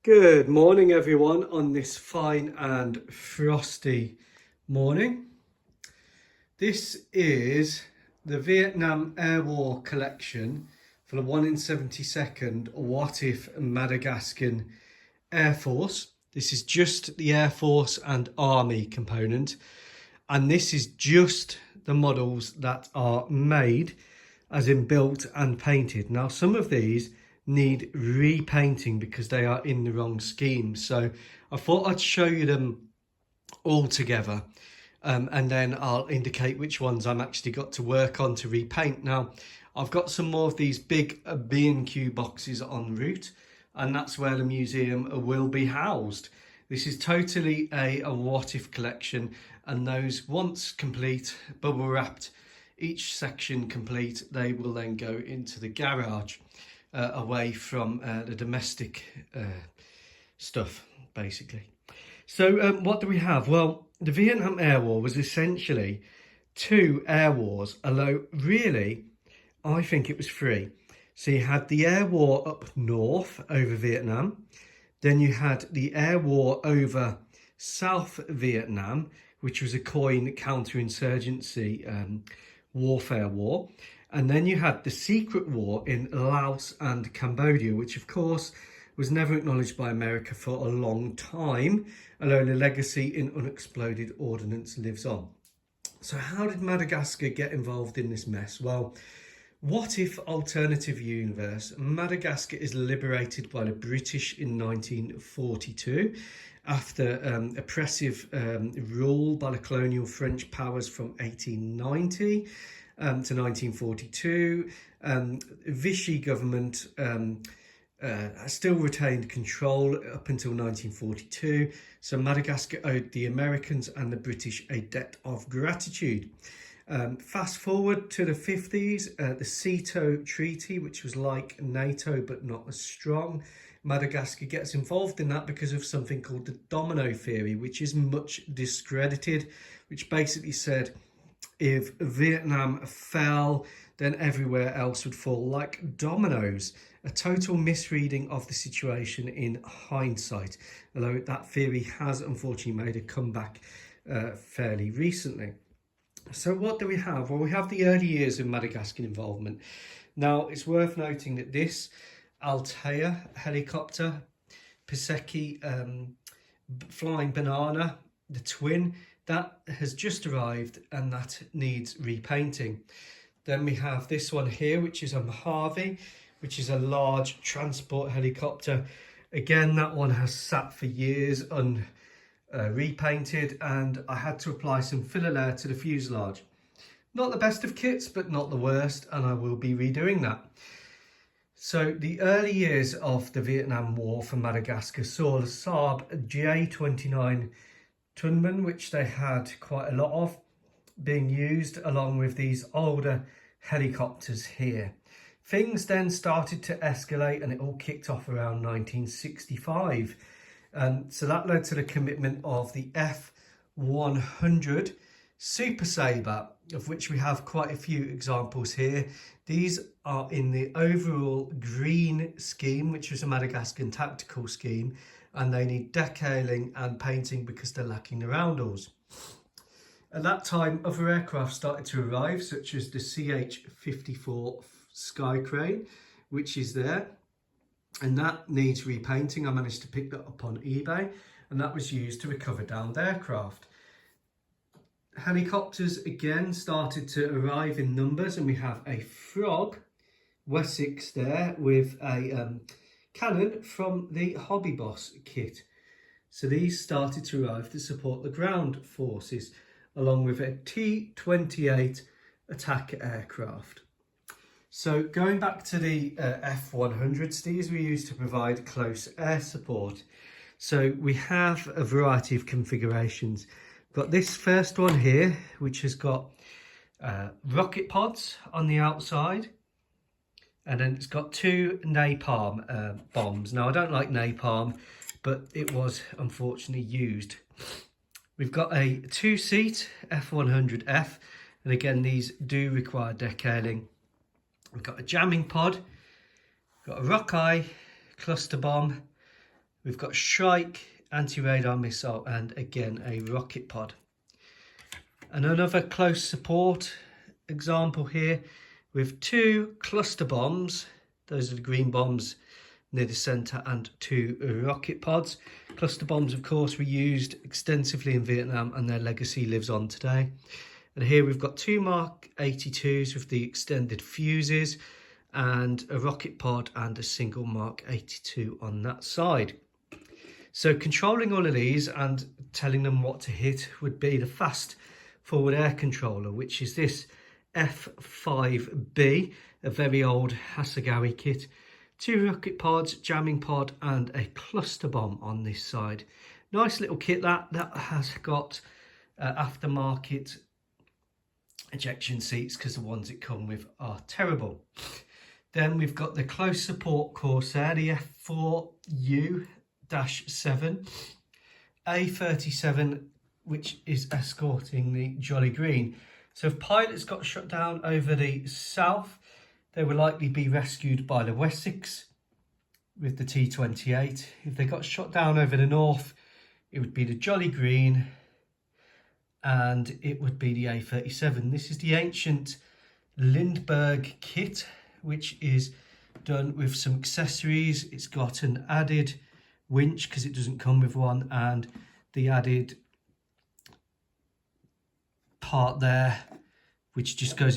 Good morning, everyone, on this fine and frosty morning. This is the Vietnam Air War collection for the 1 in 72nd What If Madagascan Air Force. This is just the Air Force and Army component, and this is just the models that are made, as in built and painted. Now, some of these need repainting because they are in the wrong scheme, so I thought I'd show you them all together, and then I'll indicate which ones I'm actually got to work on to repaint. Now, I've got some more of these big B&Q boxes en route, and that's where the museum will be housed. This is totally a what if collection, and those, once complete, bubble wrapped, each section complete, they will then go into the garage, away from the domestic stuff, basically. So what do we have? Well, the Vietnam Air War was essentially two air wars, although really I think it was three. So you had the air war up north over Vietnam, then you had the air war over South Vietnam, which was a coin counterinsurgency warfare war. And then you had the secret war in Laos and Cambodia, which of course was never acknowledged by America for a long time, although the legacy in unexploded ordnance lives on. So how did Madagascar get involved in this mess? Well, what if alternative universe? Madagascar is liberated by the British in 1942 after oppressive rule by the colonial French powers from 1890 to 1942. Vichy government still retained control up until 1942. So Madagascar owed the Americans and the British a debt of gratitude. Fast forward to the 50s, the Sito Treaty, which was like NATO but not as strong. Madagascar gets involved in that because of something called the domino theory, which is much discredited, which basically said if Vietnam fell, then everywhere else would fall like dominoes. A total misreading of the situation in hindsight, although that theory has unfortunately made a comeback fairly recently. So what do we have? Well, we have the early years of Madagascan involvement. Now, it's worth noting that this Altea helicopter, Piseki flying banana, the twin, that has just arrived and that needs repainting. Then we have this one here, which is a Mojave, which is a large transport helicopter. Again, that one has sat for years repainted, and I had to apply some filler layer to the fuselage. Not the best of kits, but not the worst, and I will be redoing that. So the early years of the Vietnam War for Madagascar saw the Saab J-29 Tunman, which they had quite a lot of, being used along with these older helicopters here. Things then started to escalate, and it all kicked off around 1965. So that led to the commitment of the F-100 Super Sabre, of which we have quite a few examples here. These are in the overall green scheme, which was a Madagascan tactical scheme, and they need decalling and painting because they're lacking the roundels. At that time, other aircraft started to arrive, such as the CH-54 Sky Crane, which is there, and that needs repainting. I managed to pick that up on eBay, and that was used to recover downed aircraft. Helicopters again started to arrive in numbers, and we have a Frog Wessex there with a cannon from the Hobby Boss kit. So these started to arrive to support the ground forces, along with a T-28 attack aircraft. So going back to the F-100s, these were used to provide close air support. So we have a variety of configurations. Got this first one here, which has got rocket pods on the outside, and then it's got two napalm bombs. Now, I don't like napalm, but it was unfortunately used. We've got a two-seat F-100F, and again, these do require decalling. We've got a jamming pod, got a Rockeye cluster bomb, We've got Shrike, anti-radar missile, and again a rocket pod. And another close support example here with 2 cluster bombs. Those are the green bombs near the centre, and 2 rocket pods. Cluster bombs, of course, were used extensively in Vietnam, and their legacy lives on today. And here we've got 2 Mark 82s with the extended fuses, and a rocket pod and a single Mark 82 on that side. So controlling all of these and telling them what to hit would be the fast forward air controller, which is this F5B, a very old Hasegawa kit. 2 rocket pods, jamming pod, and a cluster bomb on this side. Nice little kit that has got aftermarket ejection seats, because the ones it come with are terrible. Then we've got the close support Corsair, the F4U-7, A37, which is escorting the Jolly Green. So if pilots got shot down over the south, they will likely be rescued by the Wessex with the T-28. If they got shot down over the north, it would be the Jolly Green, and it would be the A37. This is the ancient Lindbergh kit, which is done with some accessories. It's got an added winch because it doesn't come with one, and the added part there, which just goes